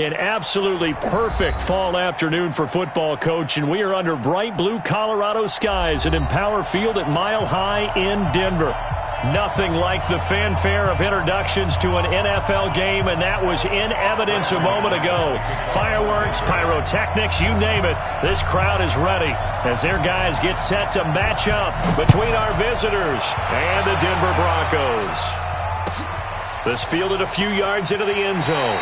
An absolutely perfect fall afternoon for football, Coach, and we are under bright blue Colorado skies at Empower Field at Mile High in Denver. Nothing like the fanfare of introductions to an NFL game, and that was in evidence a moment ago. Fireworks, pyrotechnics, you name it. This crowd is ready as their guys get set to match up between our visitors and the Denver Broncos. This fielded a few yards into the end zone.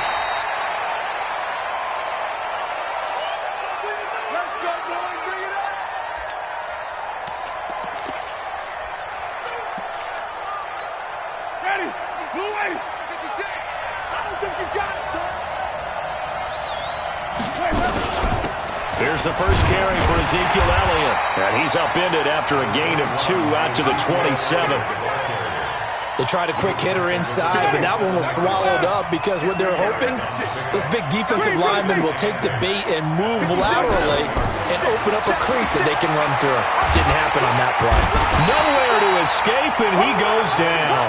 Here's the first carry for Ezekiel Elliott, and he's upended after a gain of 2 out to the 27. They tried a quick hitter inside, but that one was swallowed up because what they're hoping, this big defensive lineman will take the bait and move laterally and open up a crease that they can run through. Didn't happen on that play. Nowhere to escape, and he goes down.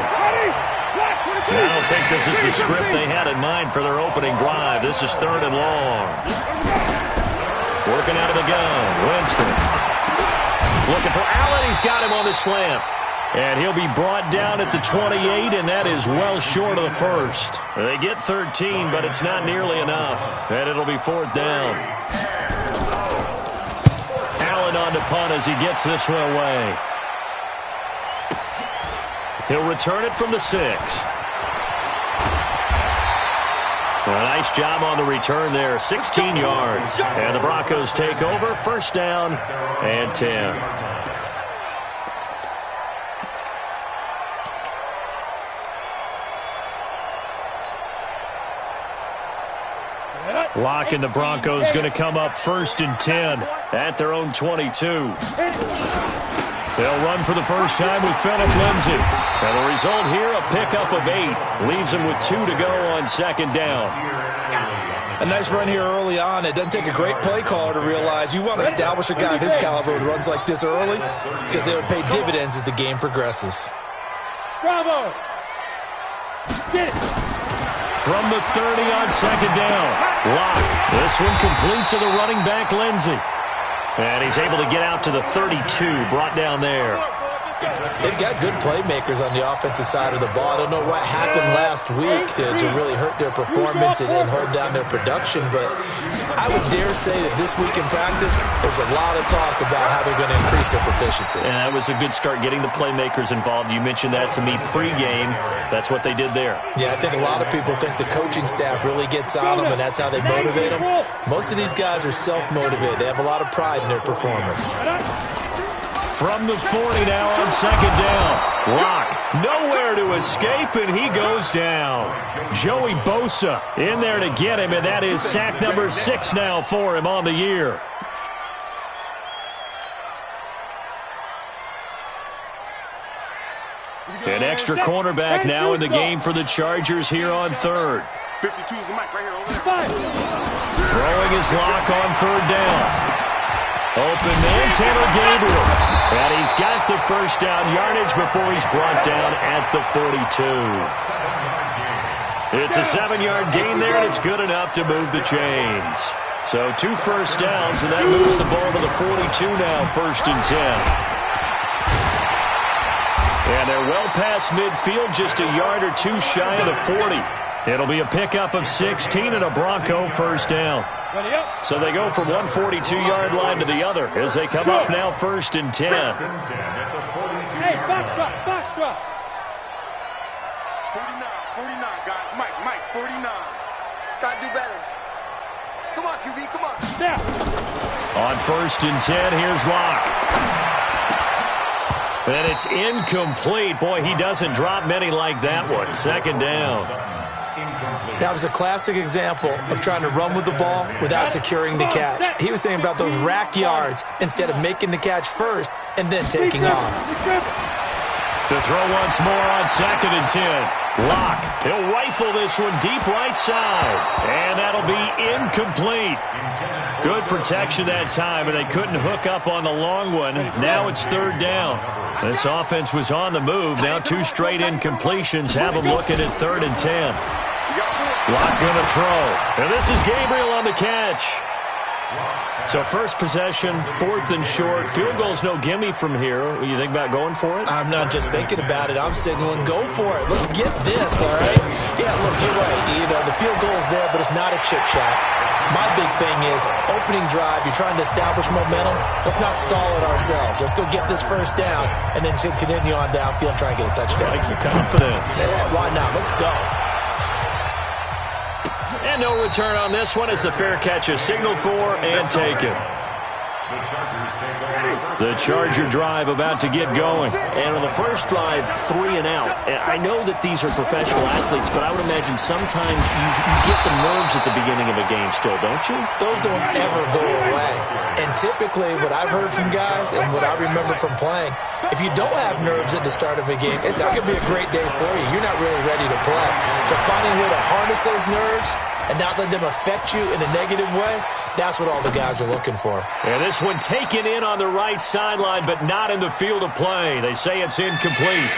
I don't think this is the script they had in mind for their opening drive. This is 3rd and long. Working out of the gun, Winston. Looking for Allen. He's got him on the slant. And he'll be brought down at the 28, and that is well short of the first. They get 13, but it's not nearly enough. And it'll be 4th down. Allen on to punt as he gets this one away. He'll return it from the 6. A nice job on the return there, 16 yards. And the Broncos take over, 1st down and 10. Locke and the Broncos going to come up 1st and 10 at their own 22. They'll run for the first time with Phillip Lindsay. And the result here, a pickup of 8. Leaves them with 2 to go on 2nd down. A nice run here early on. It doesn't take a great play caller to realize you want to establish a guy of his caliber who runs like this early because they will pay dividends as the game progresses. Bravo! Get it! From the 30 on 2nd down. Locke. This one complete to the running back, Lindsay. And he's able to get out to the 32, brought down there. They've got good playmakers on the offensive side of the ball. I don't know what happened last week to really hurt their performance and hold down their production, but I would dare say that this week in practice, there's a lot of talk about how they're going to increase their proficiency. And that was a good start, getting the playmakers involved. You mentioned that to me pregame. That's what they did there. Yeah, I think a lot of people think the coaching staff really gets on them, and that's how they motivate them. Most of these guys are self-motivated. They have a lot of pride in their performance. From the 40 now on 2nd down. Locke, nowhere to escape, and he goes down. Joey Bosa in there to get him, and that is sack number 6 now for him on the year. An extra cornerback now in the game for the Chargers here on 3rd. 52's the mic right here over there. Throwing his Locke on 3rd down. Open man, Taylor Gabriel. And he's got the 1st down yardage before he's brought down at the 42. It's a 7-yard gain there, and it's good enough to move the chains. So 2 first downs, and that moves the ball to the 42 now, 1st and 10. And they're well past midfield, just a yard or 2 shy of the 40. It'll be a pickup of 16 and a Bronco 1st down. So they go from one 42-yard line to the other as they come up now 1st and 10. Hey, box drop. 49, guys. Mike, 49. Gotta do better. Come on, QB, come on. Yeah. On 1st and 10, here's Locke. And it's incomplete. Boy, he doesn't drop many like that one. 2nd down. That was a classic example of trying to run with the ball without securing the catch. He was thinking about those rack yards instead of making the catch first and then taking off. To throw once more on 2nd and 10. Locke, he'll rifle this one deep right side. And that'll be incomplete. Good protection that time, and they couldn't hook up on the long one. Now it's 3rd down. This offense was on the move. Now 2 straight incompletions have them looking at 3rd and 10. Lock gonna throw. And this is Gabriel on the catch. So first possession, 4th and short. Field goal's no gimme from here. What do you think about going for it? I'm not just thinking about it. I'm signaling, go for it. Let's get this, all right? Yeah, look, you're right. You know, the field goal's there, but it's not a chip shot. My big thing is opening drive. You're trying to establish momentum. Let's not stall it ourselves. Let's go get this first down and then continue on downfield and try and get a touchdown. I like your confidence. Yeah, why not? Let's go. And no return on this one as the fair catch is signaled for and taken. The Charger drive about to get going. And on the first drive, 3 and out. And I know that these are professional athletes, but I would imagine sometimes you get the nerves at the beginning of a game still, don't you? Those don't ever go away. And typically what I've heard from guys and what I remember from playing, if you don't have nerves at the start of a game, it's not going to be a great day for you. You're not really ready to play. So finding a way to harness those nerves and not let them affect you in a negative way, that's what all the guys are looking for. And this one taken in on the right sideline, but not in the field of play. They say it's incomplete.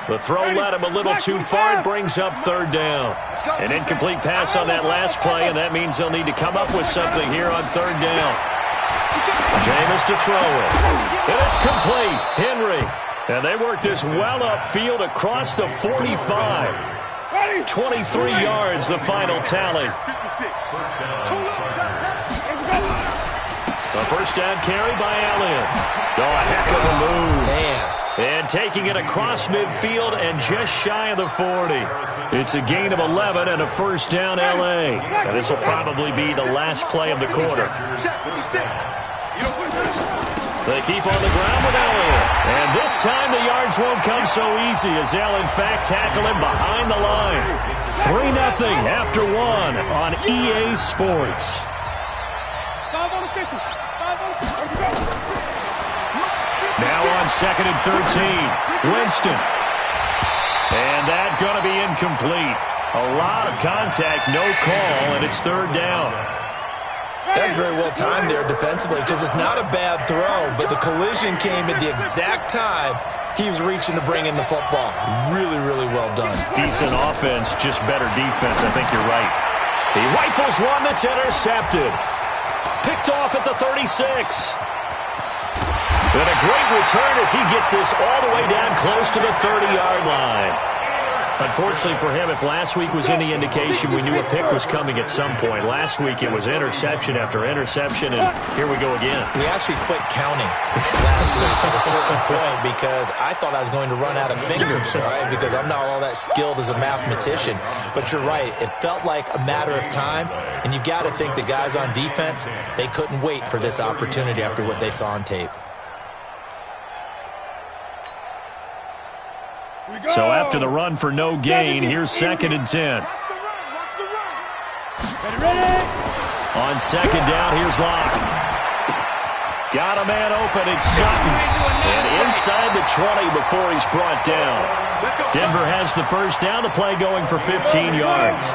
The throw led him a little too far and brings up 3rd down. An incomplete pass on that last play, and that means they'll need to come up with something here on 3rd down. Jameis to throw it. And it's complete. Henry. And they work this well upfield across the 45. 23 yards, the final tally. A first down carry by Elliott. Oh, a heck of a move. Man. And taking it across midfield and just shy of the 40. It's a gain of 11 and a first down L.A. And this will probably be the last play of the quarter. They keep on the ground with Elliott. And this time the yards won't come so easy as they'll in fact tackle him behind the line. 3-0 after 1 on EA Sports. Now on 2nd and 13. Winston. And that's going to be incomplete. A lot of contact, no call, and it's 3rd down. That's very well timed there defensively because it's not a bad throw, but the collision came at the exact time he was reaching to bring in the football. Really, really well done. Decent offense, just better defense. I think you're right. He rifles one that's intercepted. Picked off at the 36. And a great return as he gets this all the way down close to the 30-yard line. Unfortunately for him, if last week was any indication, we knew a pick was coming at some point. Last week it was interception after interception, and here we go again. We actually quit counting last week at a certain point because I thought I was going to run out of fingers, all right, because I'm not all that skilled as a mathematician. But you're right. It felt like a matter of time, and you got to think the guys on defense, they couldn't wait for this opportunity after what they saw on tape. So after the run for no gain, here's 2nd and 10. On 2nd down, here's Locke. Got a man open, it's Sutton. And inside the 20 before he's brought down. Denver has the first down, the play going for 15 yards.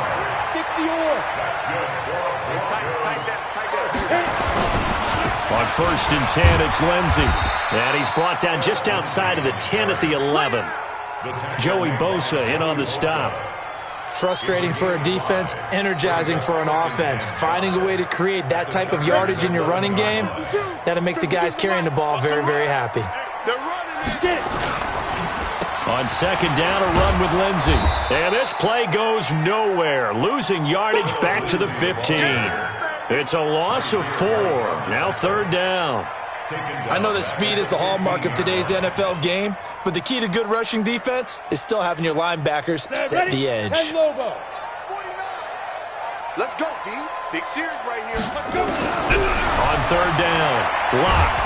On 1st and 10, it's Lindsey. And he's brought down just outside of the 10 at the 11. Joey Bosa in on the stop. Frustrating for a defense, energizing for an offense. Finding a way to create that type of yardage in your running game, that'll make the guys carrying the ball very, very happy. On 2nd down, a run with Lindsey. And this play goes nowhere. Losing yardage back to the 15. It's a loss of 4. Now 3rd down. I know that speed is the hallmark of today's NFL game, but the key to good rushing defense is still having your linebackers set the edge. Let's go, D. Big series right here. Let's go. On 3rd down, Locke.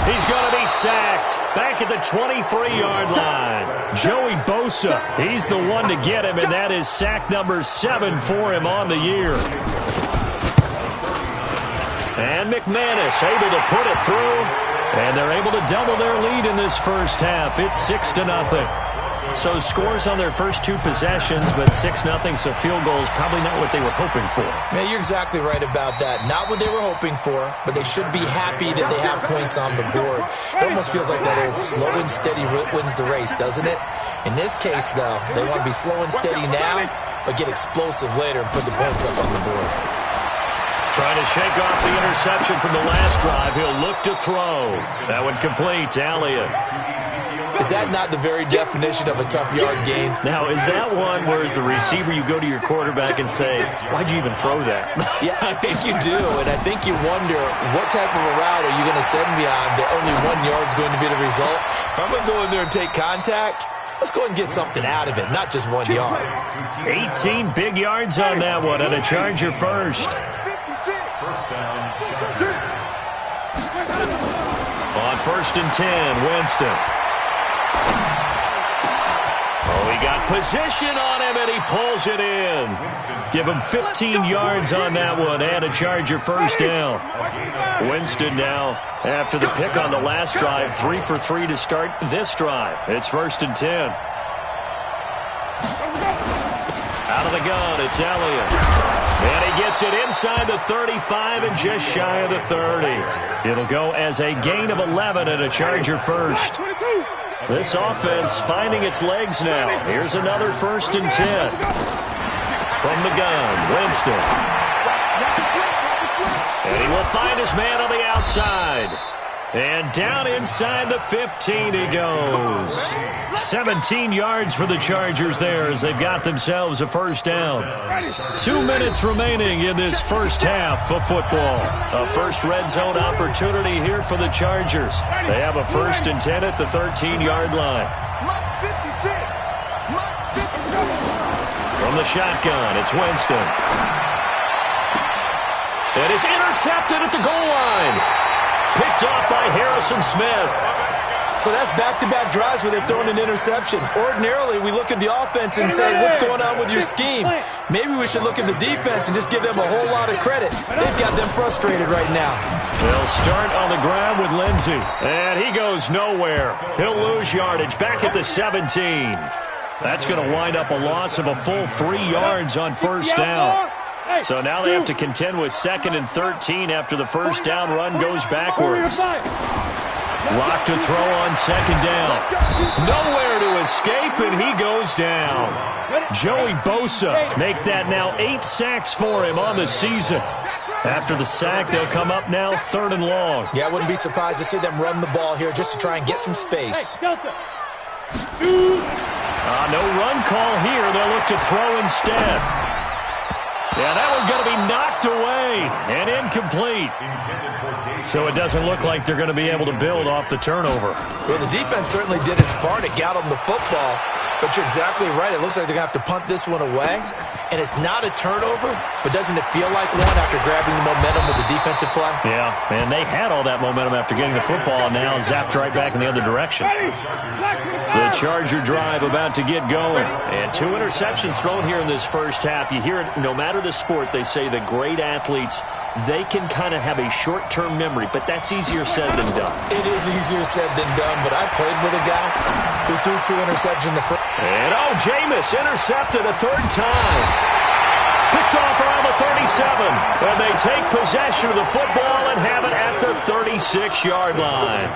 He's going to be sacked back at the 23-yard line. Joey Bosa, he's the one to get him, and that is sack number 7 for him on the year. And McManus able to put it through, and they're able to double their lead in this first half. It's 6-0. So scores on their first 2 possessions, but 6-0, so field goals probably not what they were hoping for. Man, you're exactly right about that. Not what they were hoping for, but they should be happy that they have points on the board. It almost feels like that old slow and steady wins the race, doesn't it? In this case, though, they want to be slow and steady now but get explosive later and put the points up on the board. Trying to shake off the interception from the last drive. He'll look to throw. That one complete to Elliott. Is that not the very definition of a tough yard gain? Now, is that one where as the receiver you go to your quarterback and say, why'd you even throw that? Yeah, I think you do, and I think you wonder what type of a route are you going to send me on that only 1 yard's going to be the result? If I'm going to go in there and take contact, let's go ahead and get something out of it, not just 1 yard. 18 big yards on that one, and a Charger first. On 1st and 10, Winston. Oh, he got position on him, and he pulls it in. Give him 15 yards on that one, and a Charger first down. Winston now, after the pick on the last drive, 3 for 3 to start this drive. It's 1st and 10. Out of the gun, it's Elliott. And he gets it inside the 35 and just shy of the 30. It'll go as a gain of 11 and a Charger first. This offense finding its legs now. Here's another 1st and 10. From the gun, Winston. And he will find his man on the outside. And down inside the 15 he goes. 17 yards for the Chargers there as they've got themselves a first down. 2 minutes remaining in this first half of football. A first red zone opportunity here for the Chargers. They have a 1st and 10 at the 13-yard line. From the shotgun, it's Winston. And it's intercepted at the goal line. Picked off by Harrison Smith. So that's back-to-back drives where they've thrown an interception. Ordinarily, we look at the offense and say, what's going on with your scheme? Maybe we should look at the defense and just give them a whole lot of credit. They've got them frustrated right now. They'll start on the ground with Lindsey. And he goes nowhere. He'll lose yardage back at the 17. That's going to wind up a loss of a full 3 yards on first down. So now they have to contend with 2nd and 13 after the first down run goes backwards. Lock to throw on 2nd down. Nowhere to escape, and he goes down. Joey Bosa make that now 8 sacks for him on the season. After the sack, they'll come up now 3rd and long. Yeah, I wouldn't be surprised to see them run the ball here just to try and get some space. No run call here. They'll look to throw instead. Yeah, that one's going to be knocked away and incomplete. So it doesn't look like they're going to be able to build off the turnover. Well, the defense certainly did its part. It got them the football. But you're exactly right. It looks like they're going to have to punt this one away. And it's not a turnover, but doesn't it feel like one after grabbing the momentum with the defensive play? Yeah, and they had all that momentum after getting the football and now zapped right back in the other direction. The Charger drive about to get going. And 2 interceptions thrown here in this first half. You hear it, no matter the sport, they say the great athletes, they can kind of have a short-term memory, but that's easier said than done. It is easier said than done, but I played with a guy who threw 2 interceptions the first. And Jameis intercepted a 3rd time. Picked off around the 37. And they take possession of the football and have it at the 36-yard line.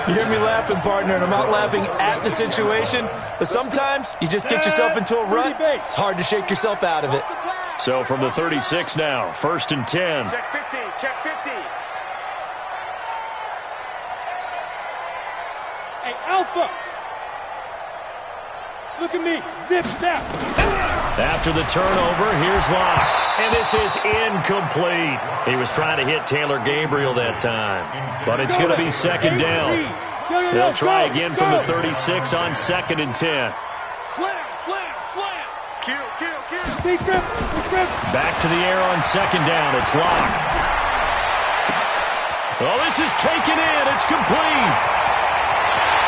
You hear me laughing, partner, and I'm not laughing at the situation, but sometimes you just get yourself into a rut. It's hard to shake yourself out of it. So from the 36 now, 1st and 10. Check 50, check 50. Hey, Alpha. Look at me. Zip, zap. After the turnover, here's Locke. And this is incomplete. He was trying to hit Taylor Gabriel that time. But it's going to be 2nd down. They'll try again from the 36 on 2nd and 10. Slam, slam, slam. Kill, kill, kill. Back to the air on 2nd down. It's Locke. Oh, this is taken in. It's complete.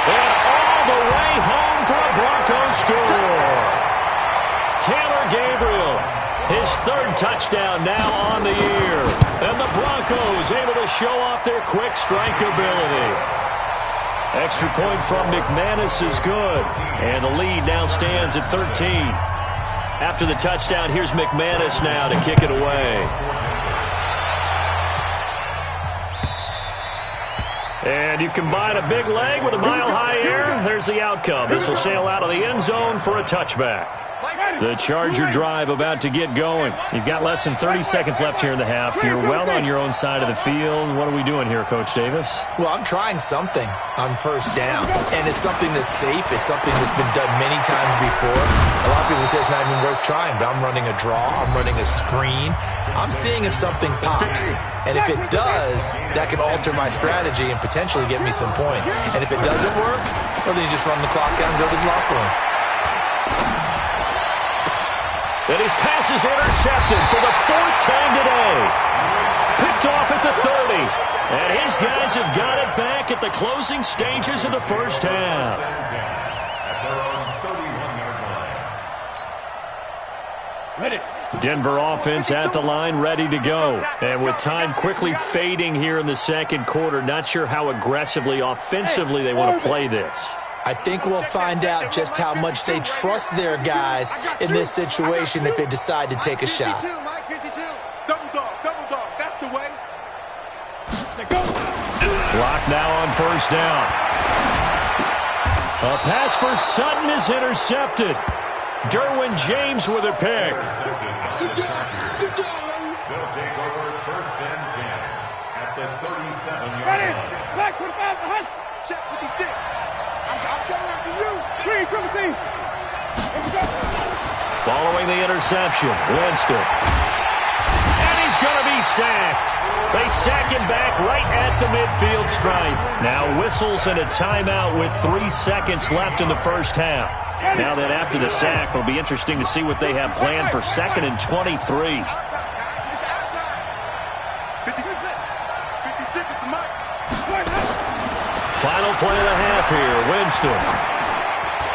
And all the way home for a Broncos score. Taylor Gabriel, his 3rd touchdown now on the year. And the Broncos able to show off their quick strike ability. Extra point from McManus is good. And the lead now stands at 13. After the touchdown, here's McManus now to kick it away. And you combine a big leg with a mile-high air, there's the outcome. This will sail out of the end zone for a touchback. The Charger drive about to get going. You've got less than 30 seconds left here in the half. You're well on your own side of the field. What are we doing here, Coach Davis? Well, I'm trying something on first down, and it's something that's safe. It's something that's been done many times before. A lot of people say it's not even worth trying, but I'm running a draw. I'm running a screen. I'm seeing if something pops, and if it does, that can alter my strategy and potentially get me some points. And if it doesn't work, well, then you just run the clock down and go to the locker room. And his pass is intercepted for the fourth time today. Picked off at the 30. And his guys have got it back at the closing stages of the first half. Ready. Denver offense at the line, ready to go. And with time quickly fading here in the second quarter, not sure how aggressively, offensively they want to play this. I think we'll find out just how much they trust their guys in this situation if they decide to take a shot. 52, Mike, 52. Double dog, that's the way. Clock now on first down. A pass for Sutton is intercepted. Derwin James with a pick. Good job. They'll take over first and 10 at the 37-yard Ready. line. Back 25 behind. Check 56. I'm coming after you. Three, triple team. Following the interception, Winston. And he's going to be sacked. They sack him back right at the midfield stripe. Now whistles and a timeout with 3 seconds left in the first half. Now that after the sack, it'll be interesting to see what they have planned for 2nd and 23. It's outside. 56 is the mic. Final play of the half here, Winston.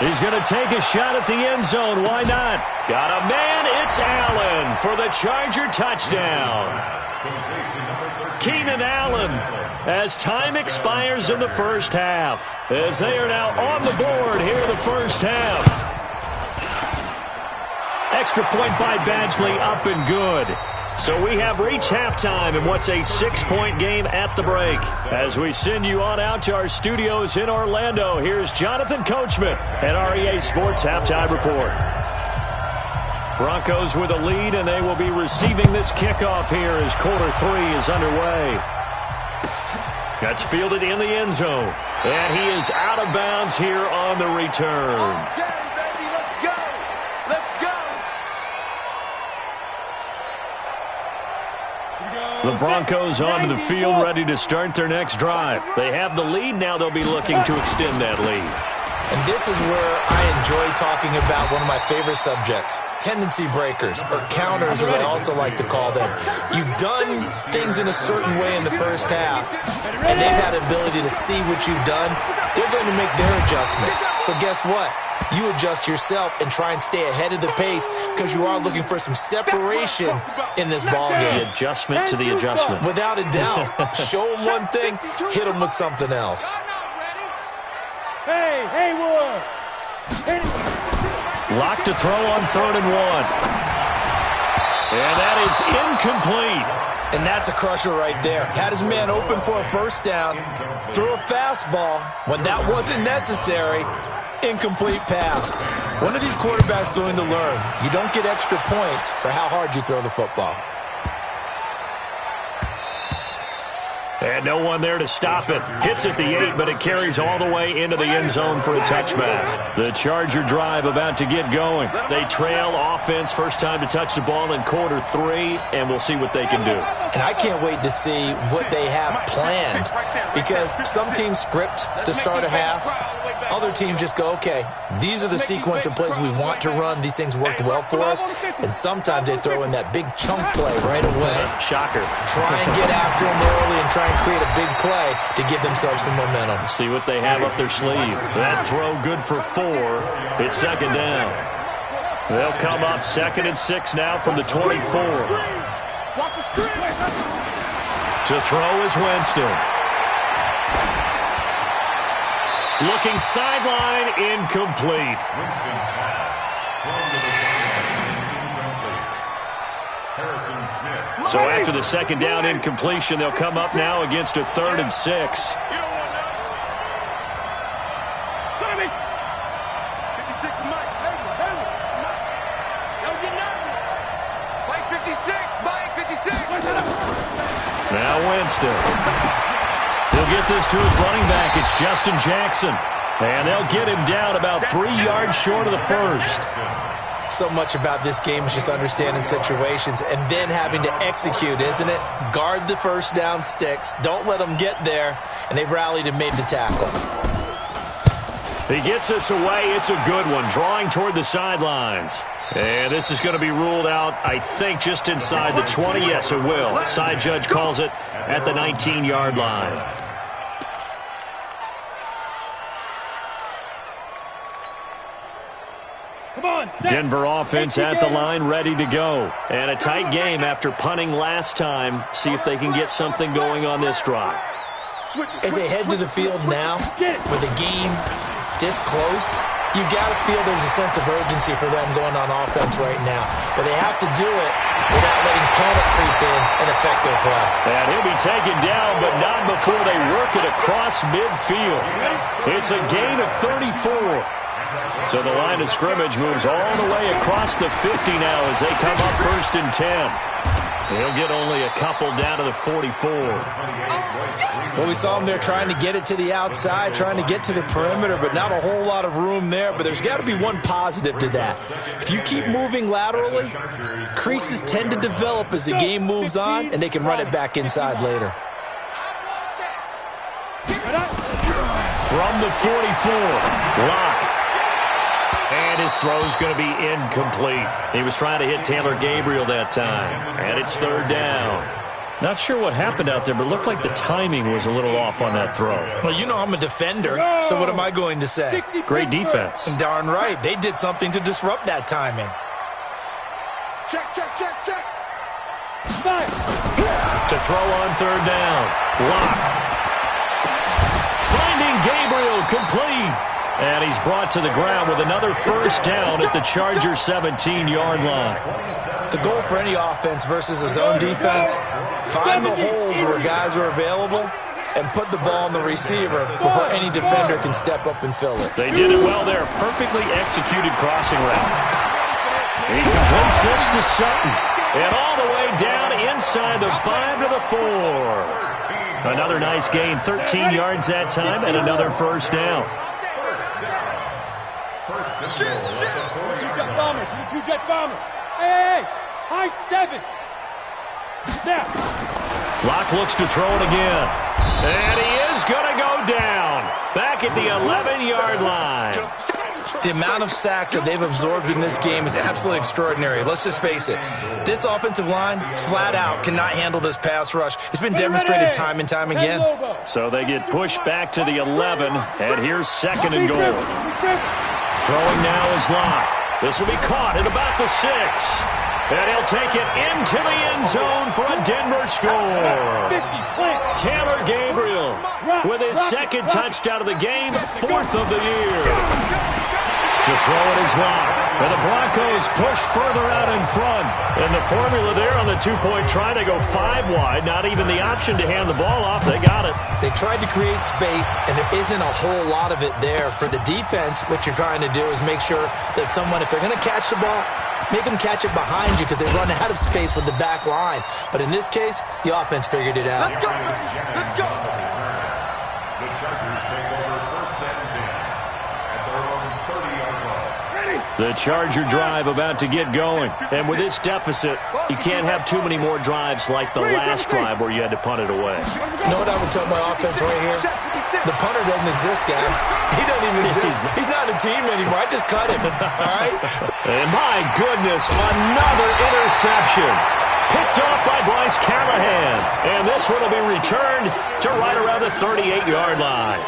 He's going to take a shot at the end zone. Why not? Got a man. It's Allen for the Charger touchdown. Keenan Allen as time expires in the first half. As they are now on the board here in the first half. Extra point by Badgley up and good. So we have reached halftime in what's a 6-point game at the break. As we send you on out to our studios in Orlando, here's Jonathan Coachman at REA Sports Halftime Report. Broncos with a lead, and they will be receiving this kickoff here as quarter 3 is underway. That's fielded in the end zone, and he is out of bounds here on the return. Okay, baby, let's go. Let's go. The Broncos onto the field, ready to start their next drive. They have the lead. Now they'll be looking to extend that lead. And this is where I enjoy talking about one of my favorite subjects, tendency breakers, or counters as I also like to call them. You've done things in a certain way in the first half, and they've had the ability to see what you've done. They're going to make their adjustments. So guess what? You adjust yourself and try and stay ahead of the pace because you are looking for some separation in this ball game. The adjustment to the adjustment. Without a doubt. Show them one thing, hit them with something else. Hey, Haywood. Lock to throw on 3rd and 1. And that is incomplete. And that's a crusher right there. Had his man open for a first down, threw a fastball when that wasn't necessary. Incomplete pass. When are these quarterbacks going to learn? You don't get extra points for how hard you throw the football. And no one there to stop it. Hits at the 8, but it carries all the way into the end zone for a touchback. The Charger drive about to get going. They trail offense, first time to touch the ball in quarter 3, and we'll see what they can do. And I can't wait to see what they have planned because some teams script to start a half. Other teams just go, okay, these are the sequence of plays we want to run. These things worked well for us. And sometimes they throw in that big chunk play right away. Shocker. Try and get after them early and try and create a big play to give themselves some momentum. See what they have up their sleeve. That throw good for 4. It's 2nd down. They'll come up 2nd and 6 now from the 24. Watch the screen. To throw is Winston. Looking sideline, incomplete. Winston's pass. Thrown to the sideline, incomplete. Harrison Smith. So after the 2nd down incompletion, they'll come up now against a 3rd and 6. You don't want that. Tommy. 56 Mike. Mike, 56. Now Winston. He'll get this to his running back. It's Justin Jackson. And they'll get him down about 3 yards short of the first. So much about this game is just understanding situations and then having to execute, isn't it? Guard the first down sticks. Don't let them get there. And they rallied and made the tackle. He gets us away. It's a good one. Drawing toward the sidelines. And this is going to be ruled out, I think, just inside the 20. Yes, it will. The side judge calls it at the 19-yard line. Denver offense at the line, ready to go. And a tight game after punting last time. See if they can get something going on this drive. As they head to the field now, with the game this close, you got to feel there's a sense of urgency for them going on offense right now. But they have to do it without letting panic creep in and affect their play. And he'll be taken down, but not before they work it across midfield. It's a gain of 34. So the line of scrimmage moves all the way across the 50 now as they come up 1st and 10. He'll get only a couple down to the 44. Well, we saw him there trying to get it to the outside, trying to get to the perimeter, but not a whole lot of room there. But there's got to be one positive to that. If you keep moving laterally, creases tend to develop as the game moves on, and they can run it back inside later. From the 44, Locke. And his throw's going to be incomplete. He was trying to hit Taylor Gabriel that time. And it's 3rd down. Not sure what happened out there, but it looked like the timing was a little off on that throw. Well, you know I'm a defender, so what am I going to say? Great defense. And darn right, they did something to disrupt that timing. Check. To throw on 3rd down. Locke. Finding Gabriel, complete. And he's brought to the ground with another 1st down at the Chargers' 17-yard line. The goal for any offense versus a zone defense, find the holes where guys are available and put the ball on the receiver before any defender can step up and fill it. They did it well there. Perfectly executed crossing route. He completes this to Sutton. And all the way down inside the 5 to the 4. Another nice gain, 13 yards that time, and another 1st down. Two-jet bomber. Two-jet bomber. Hey. High 7. Now. Locke looks to throw it again. And he is going to go down. Back at the 11-yard line. The amount of sacks that they've absorbed in this game is absolutely extraordinary. Let's just face it. This offensive line, flat out, cannot handle this pass rush. It's been demonstrated time and time again. So they get pushed back to the 11, and here's 2nd and goal. Throwing now is Locke. This will be caught at about the 6. And he'll take it into the end zone for a Denver score. Taylor Gabriel with his 2nd touchdown of the game, 4th of the year. To throw it is Locke. And the Broncos push further out in front. And the formula there on the 2-point try to go 5 wide. Not even the option to hand the ball off. They got it. They tried to create space, and there isn't a whole lot of it there. For the defense, what you're trying to do is make sure that if they're going to catch the ball, make them catch it behind you because they run out of space with the back line. But in this case, the offense figured it out. Let's go. The Chargers take over 1st and 10 at their own 30-yard line. The Charger drive about to get going. And with this deficit, you can't have too many more drives like the last drive where you had to punt it away. You know what I would tell my offense right here? The punter doesn't exist, guys. He doesn't even exist. He's not a team anymore. I just cut him, all right? And my goodness, another interception. Picked off by Bryce Callahan. And this one will be returned to right around the 38-yard line.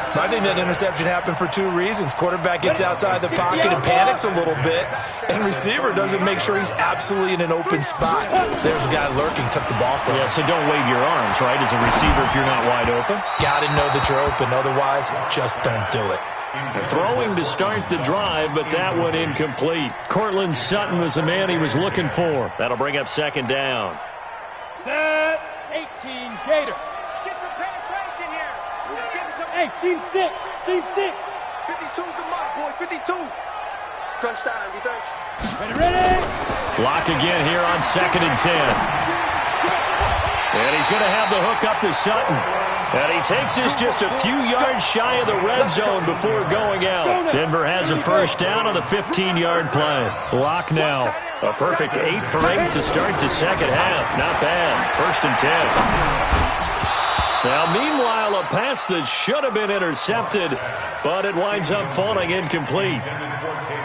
I think that interception happened for 2 reasons. Quarterback gets outside the pocket and panics a little bit, and receiver doesn't make sure he's absolutely in an open spot. There's a guy lurking, took the ball from him. Yeah, so don't wave your arms, right, as a receiver if you're not wide open. Got to know that you're open. Otherwise, just don't do it. Throwing to start the drive, but that one incomplete. Cortland Sutton was the man he was looking for. That'll bring up 2nd down. Set 18 Gator. Get some penetration here. Let's get some. Hey, seam 6. Seam 6. 52's the mark, boys. 52. Crunch time, defense. Ready. Lock again here on 2nd and 10. And he's going to have the hook up to Sutton. And he takes this just a few yards shy of the red zone before going out. Denver has a first down on the 15-yard play. Lock now. A perfect 8 for 8 to start the second half. Not bad. 1st and 10. Now, meanwhile, a pass that should have been intercepted, but it winds up falling incomplete.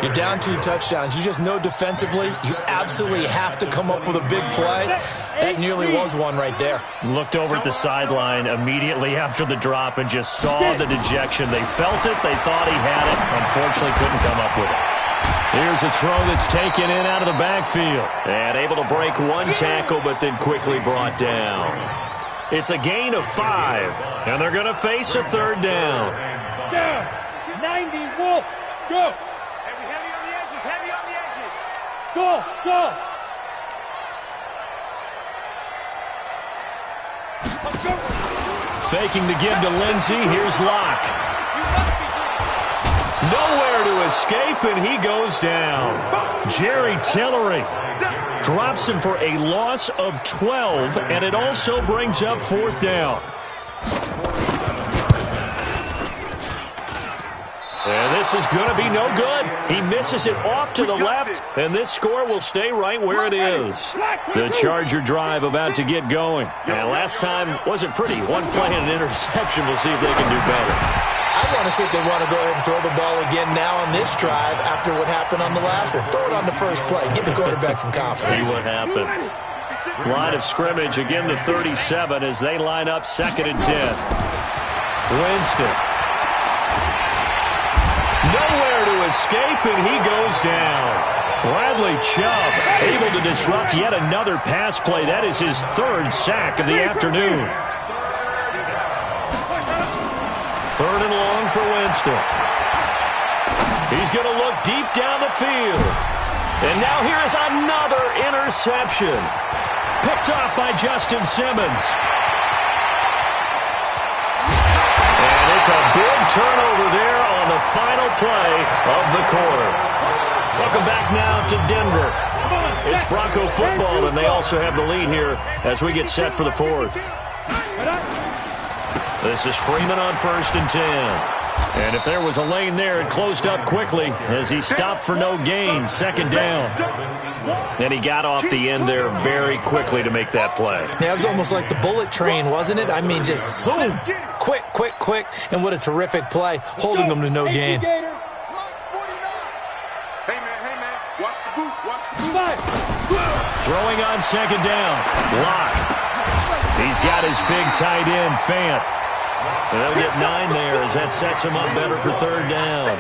You're down 2 touchdowns. You just know defensively you absolutely have to come up with a big play. That nearly was one right there. Looked over at the sideline immediately after the drop and just saw the dejection. They felt it. They thought he had it. Unfortunately, couldn't come up with it. Here's a throw that's taken in out of the backfield. And able to break one tackle, but then quickly brought down. It's a gain of 5, and they're going to face a 3rd down. Down. 90, Wolf. Go. Heavy on the edges, heavy on the edges. Go. Go. Faking the give to Lindsey. Here's Locke. Nowhere to escape, and he goes down. Jerry Tillery drops him for a loss of 12, and it also brings up 4th down. And this is going to be no good. He misses it off to the left, and this score will stay right where it is. The Charger drive about to get going. And last time wasn't pretty. One play and an interception. We'll see if they can do better. I want to see if they want to go ahead and throw the ball again now on this drive after what happened on the last one. Throw it on the first play. Give the quarterback some confidence. See what happens. Line of scrimmage, again the 37 as they line up 2nd and 10. Winston. Nowhere to escape, and he goes down. Bradley Chubb able to disrupt yet another pass play. That is his 3rd sack of the afternoon. 3rd and long for Winston. He's going to look deep down the field. And now here is another interception. Picked off by Justin Simmons. And it's a big turnover there on the final play of the quarter. Welcome back now to Denver. It's Bronco football, and they also have the lead here as we get set for the 4th. This is Freeman on 1st and 10. And if there was a lane there, it closed up quickly as he stopped for no gain. 2nd down. And he got off the end there very quickly to make that play. Yeah, it was almost like the bullet train, wasn't it? I mean, just zoom. Quick, quick, quick. And what a terrific play, holding them to no gain. Hey, man, watch the boot, watch the boot. Throwing on 2nd down. Locke. He's got his big tight end, Fant. They'll get 9 there as that sets him up better for 3rd down.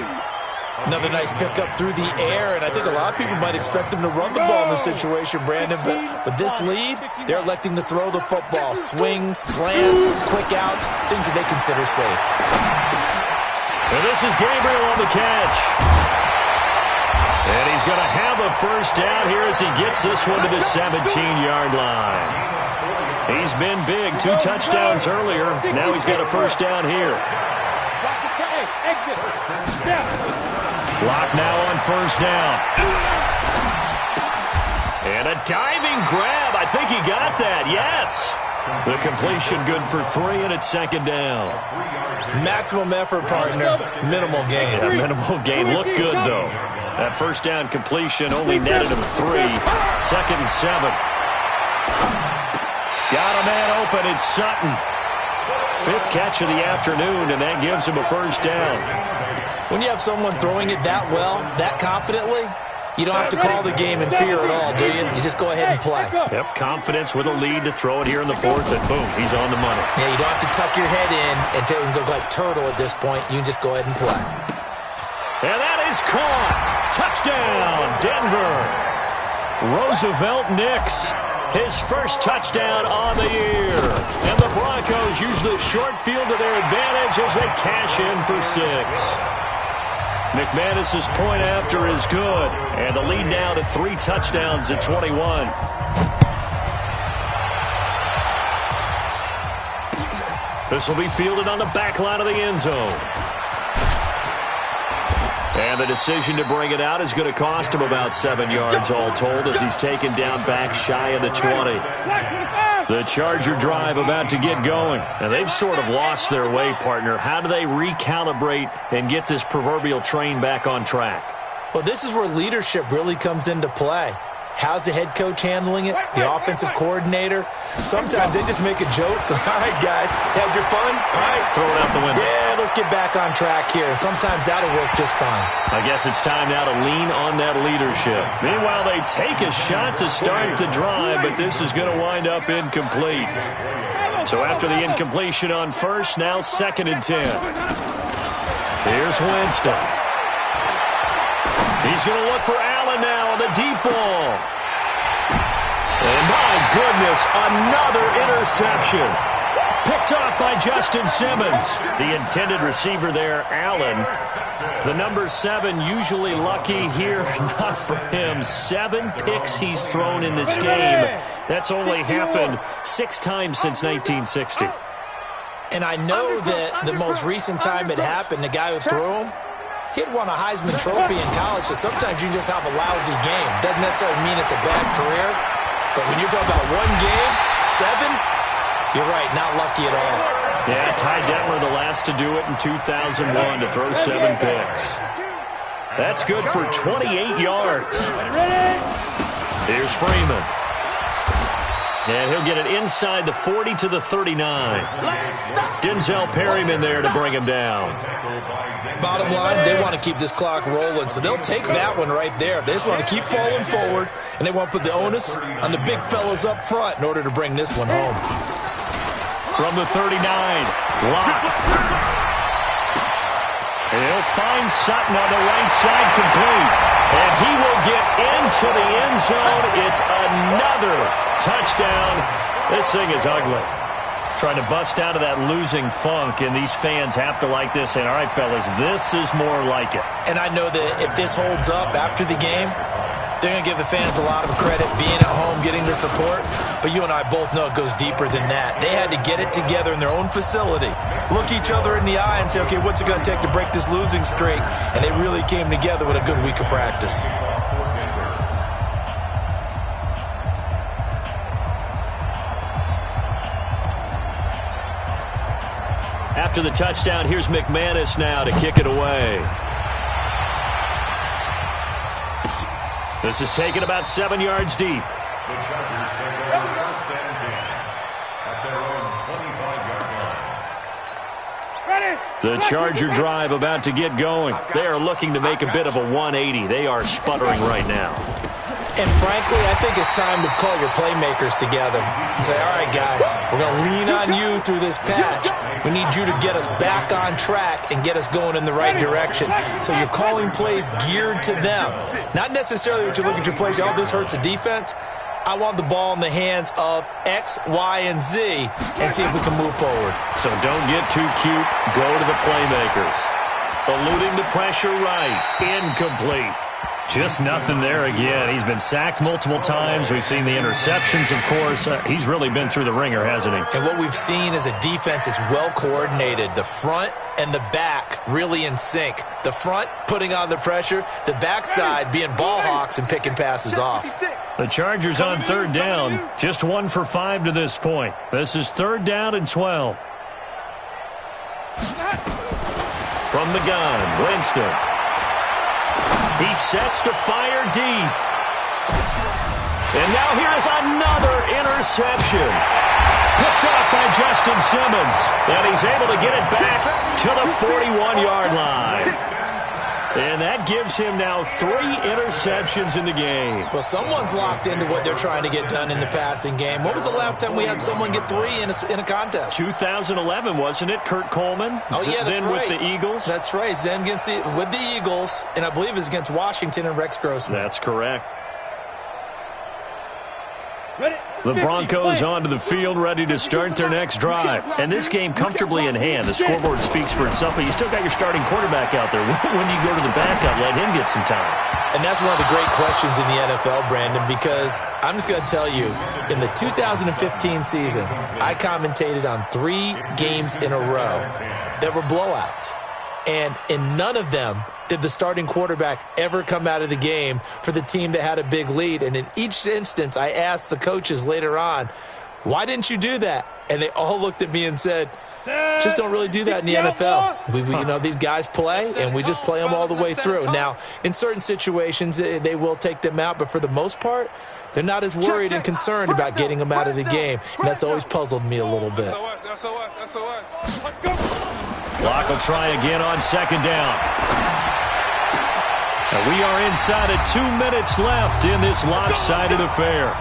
Another nice pickup through the air, and I think a lot of people might expect him to run the ball in this situation, Brandon, but with this lead, they're electing to throw the football. Swings, slants, quick outs, things that they consider safe. And this is Gabriel on the catch. And he's going to have a first down here as he gets this one to the 17-yard line. He's been big, 2 touchdowns earlier. Now he's got a first down here. Lock now on 1st down. And a diving grab. I think he got that. Yes. The completion good for 3, and it's 2nd down. Maximum effort, partner. Minimal gain. Yeah, minimal gain. Looked good, though. That first down completion only netted him 3. 2nd and 7. Got a man open. It's Sutton. 5th catch of the afternoon, and that gives him a first down. When you have someone throwing it that well, that confidently, you don't have to call the game in fear at all, do you? You just go ahead and play. Yep, confidence with a lead to throw it here in the 4th, and boom, he's on the money. Yeah, you don't have to tuck your head in and go like turtle at this point. You can just go ahead and play. And that is caught. Touchdown, Denver. Roosevelt Nix. His first touchdown on the year. And the Broncos use the short field to their advantage as they cash in for 6. McManus's point after is good. And the lead now to 3 touchdowns at 21. This will be fielded on the back line of the end zone. And the decision to bring it out is going to cost him about 7 yards all told as he's taken down back shy of the 20. The Charger drive about to get going. And they've sort of lost their way, partner. How do they recalibrate and get this proverbial train back on track? Well, this is where leadership really comes into play. How's the head coach handling it? The offensive coordinator? Sometimes they just make a joke. All right, guys, had your fun? All right. Throw it out the window. Yeah, let's get back on track here. And sometimes that'll work just fine. I guess it's time now to lean on that leadership. Meanwhile, they take a shot to start the drive, but this is going to wind up incomplete. So after the incompletion on first, now 2nd and 10. Here's Winston. He's going to look for Allen now on the deep ball. And my goodness, another interception. Picked off by Justin Simmons. The intended receiver there, Allen. The number 7 usually lucky here. Not for him. 7 picks he's thrown in this game. That's only happened 6 times since 1960. And I know that the most recent time it happened, the guy who threw him, he'd won a Heisman Trophy in college, so sometimes you just have a lousy game. Doesn't necessarily mean it's a bad career, but when you're talking about one game, 7, you're right, not lucky at all. Yeah, Ty Detmer the last to do it in 2001 to throw 7 picks. That's good for 28 yards. Here's Freeman. And he'll get it inside the 40 to the 39. Denzel Perryman there to bring him down. Bottom line, they want to keep this clock rolling, so they'll take that one right there. They just want to keep falling forward, and they want to put the onus on the big fellas up front in order to bring this one home. From the 39, Locke. And he'll find Sutton on the right side complete. And he will get into the end zone. It's another touchdown. This thing is ugly. Trying to bust out of that losing funk, and these fans have to like this. And all right, fellas, this is more like it. And I know that if this holds up after the game, they're going to give the fans a lot of credit being at home, getting the support. But you and I both know it goes deeper than that. They had to get it together in their own facility, look each other in the eye and say, okay, what's it going to take to break this losing streak? And they really came together with a good week of practice. After the touchdown, here's McManus now to kick it away. This is taken about 7 yards deep. The Chargers take over 1st and 10 at their own 25-yard line. The Charger drive about to get going. They are looking to make a bit of a 180. They are sputtering right now. And frankly, I think it's time to call your playmakers together and say, all right, guys, we're going to lean on you through this patch. We need you to get us back on track and get us going in the right direction. So you're calling plays geared to them. Not necessarily what you look at your plays, oh, this hurts the defense. I want the ball in the hands of X, Y, and Z and see if we can move forward. So don't get too cute. Go to the playmakers. Eluding the pressure right. Incomplete. Just nothing there again. He's been sacked multiple times. We've seen the interceptions, of course. He's really been through the ringer, hasn't he? And what we've seen is a defense that's well coordinated. The front and the back really in sync. The front putting on the pressure. The backside being ball hawks and picking passes off. The Chargers on 3rd down. Just 1 for 5 to this point. This is 3rd down and 12. From the gun, Winston. He sets to fire deep. And now here is another interception. Picked off by Justin Simmons. And he's able to get it back to the 41-yard line. And that gives him now 3 interceptions in the game. Well, someone's locked into what they're trying to get done in the passing game. When was the last time we had someone get 3 in a contest? 2011, wasn't it? Kurt Coleman? Oh, yeah, that's then right. With the Eagles? That's right. Then with the Eagles, and I believe it's against Washington and Rex Grossman. That's correct. The Broncos onto the field, ready to start their next drive. And this game comfortably in hand. The scoreboard speaks for itself, but you still got your starting quarterback out there. When do you go to the backup? Let him get some time. And that's one of the great questions in the NFL, Brandon, because I'm just going to tell you, in the 2015 season, I commentated on 3 games in a row that were blowouts. And in none of them did the starting quarterback ever come out of the game for the team that had a big lead. And in each instance, I asked the coaches later on, why didn't you do that? And they all looked at me and said, just don't really do that in the NFL. These guys play, and we just play them all the way through. Now, in certain situations, they will take them out, but for the most part, they're not as worried and concerned about getting them out of the game, and that's always puzzled me a little bit. Locke will try again on second down. And we are inside of 2 minutes left in this lopsided affair.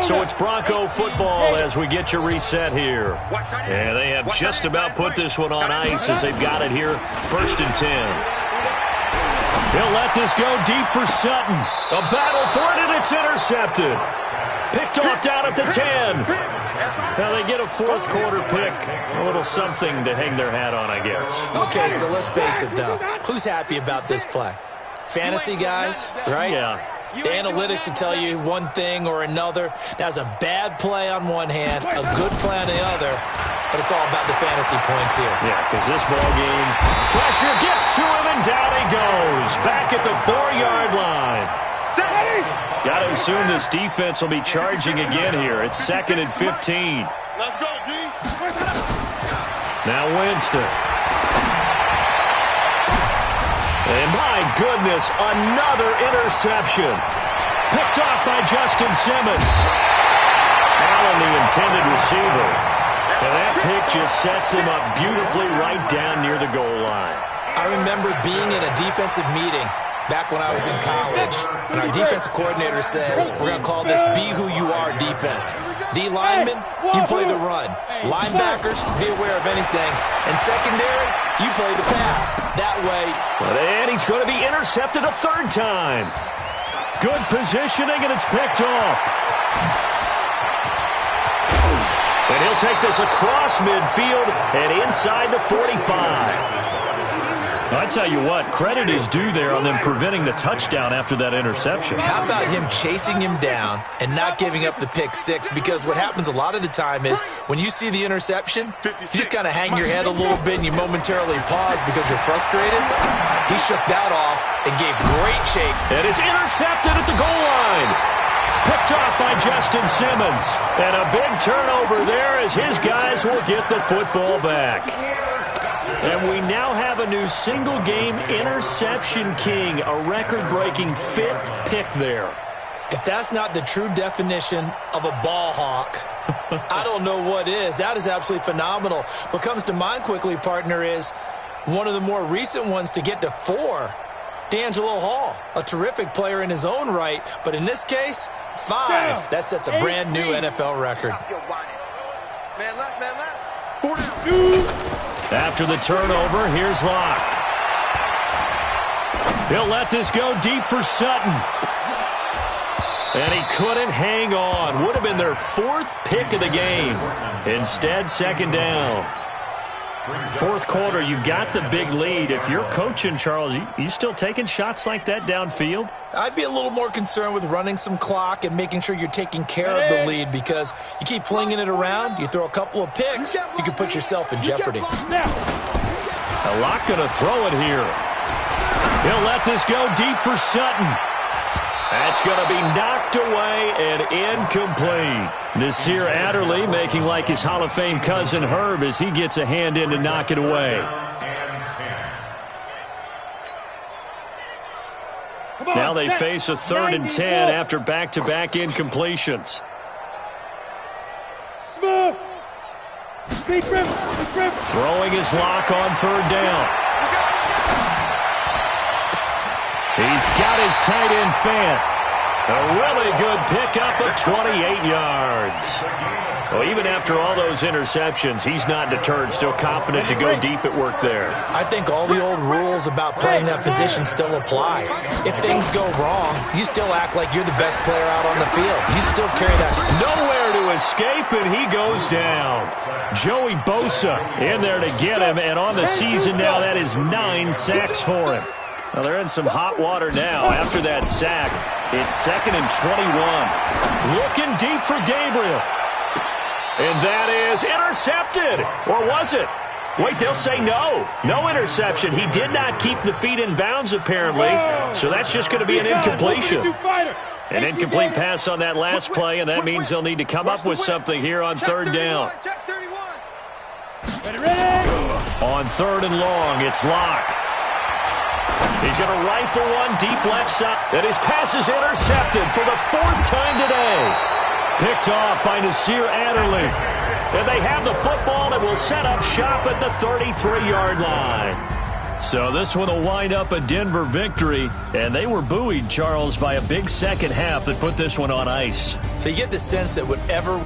So it's Bronco football as we get your reset here. Yeah, they have just about put this one on ice as they've got it here, 1st and 10. He'll let this go deep for Sutton. A battle for it, and it's intercepted. Picked off down at the 10. Now they get a 4th quarter pick. A little something to hang their hat on, I guess. Okay, so let's face it, though. Who's happy about this play? Fantasy guys, right? Yeah. The analytics will tell you one thing or another. That's a bad play on one hand, a good play on the other, but it's all about the fantasy points here. Yeah, because this ball game, pressure gets to him, and down he goes. Back at the 4-yard line. Got to assume this defense will be charging again here. It's 2nd and 15. Let's go, D. Now Winston. And my goodness, another interception. Picked off by Justin Simmons. Allen, the intended receiver. And that pick just sets him up beautifully right down near the goal line. I remember being in a defensive meeting back when I was in college, and our defensive coordinator says, we're going to call this Be Who You Are defense. D linemen, you play the run. Linebackers, be aware of anything. And secondary, you play the pass. That way. And he's going to be intercepted a 3rd time. Good positioning, and it's picked off. And he'll take this across midfield and inside the 45. I tell you what, credit is due there on them preventing the touchdown after that interception. How about him chasing him down and not giving up the pick 6? Because what happens a lot of the time is when you see the interception, you just kind of hang your head a little bit and you momentarily pause because you're frustrated. He shook that off and gave great chase. And it's intercepted at the goal line. Picked off by Justin Simmons. And a big turnover there as his guys will get the football back. And we now have a new single-game interception king, a record-breaking 5th pick there. If that's not the true definition of a ball hawk, I don't know what is. That is absolutely phenomenal. What comes to mind quickly, partner, is one of the more recent ones to get to 4. D'Angelo Hall, a terrific player in his own right, but in this case, 5. That sets a brand-new NFL record. Man left, man left. 4 down. After the turnover, here's Locke. He'll let this go deep for Sutton. And he couldn't hang on. Would have been their 4th pick of the game. Instead, 2nd down. 4th quarter, you've got the big lead. If you're coaching, Charles, you still taking shots like that downfield? I'd be a little more concerned with running some clock and making sure you're taking care of the lead, because you keep flinging it around, you throw a couple of picks, you can put yourself in jeopardy. A Locke going to throw it here. He'll let this go deep for Sutton. That's going to be knocked away and incomplete. Nasir Adderley making like his Hall of Fame cousin Herb as he gets a hand in to knock it away. Now they face a 3rd and 10 after back-to-back incompletions. Smooth. Throwing his Locke on 3rd down. He's got his tight end Fant. A really good pickup of 28 yards. Well, even after all those interceptions, he's not deterred, still confident to go deep at work there. I think all the old rules about playing that position still apply. If things go wrong, you still act like you're the best player out on the field. You still carry that. Nowhere to escape, and he goes down. Joey Bosa in there to get him, and on the season now, that is 9 sacks for him. Well, they're in some hot water now after that sack. It's 2nd and 21. Looking deep for Gabriel. And that is intercepted. Or was it? Wait, they'll say no. No interception. He did not keep the feet in bounds, apparently. So that's just going to be an incompletion. An incomplete pass on that last play, and that means they'll need to come up with something here on 3rd down. On 3rd and long, it's Locke. He's going to rifle one deep left side. And his pass is intercepted for the 4th time today. Picked off by Nasir Adderley. And they have the football that will set up shop at the 33-yard line. So this one will wind up a Denver victory. And they were buoyed, Charles, by a big second half that put this one on ice. So you get the sense that whatever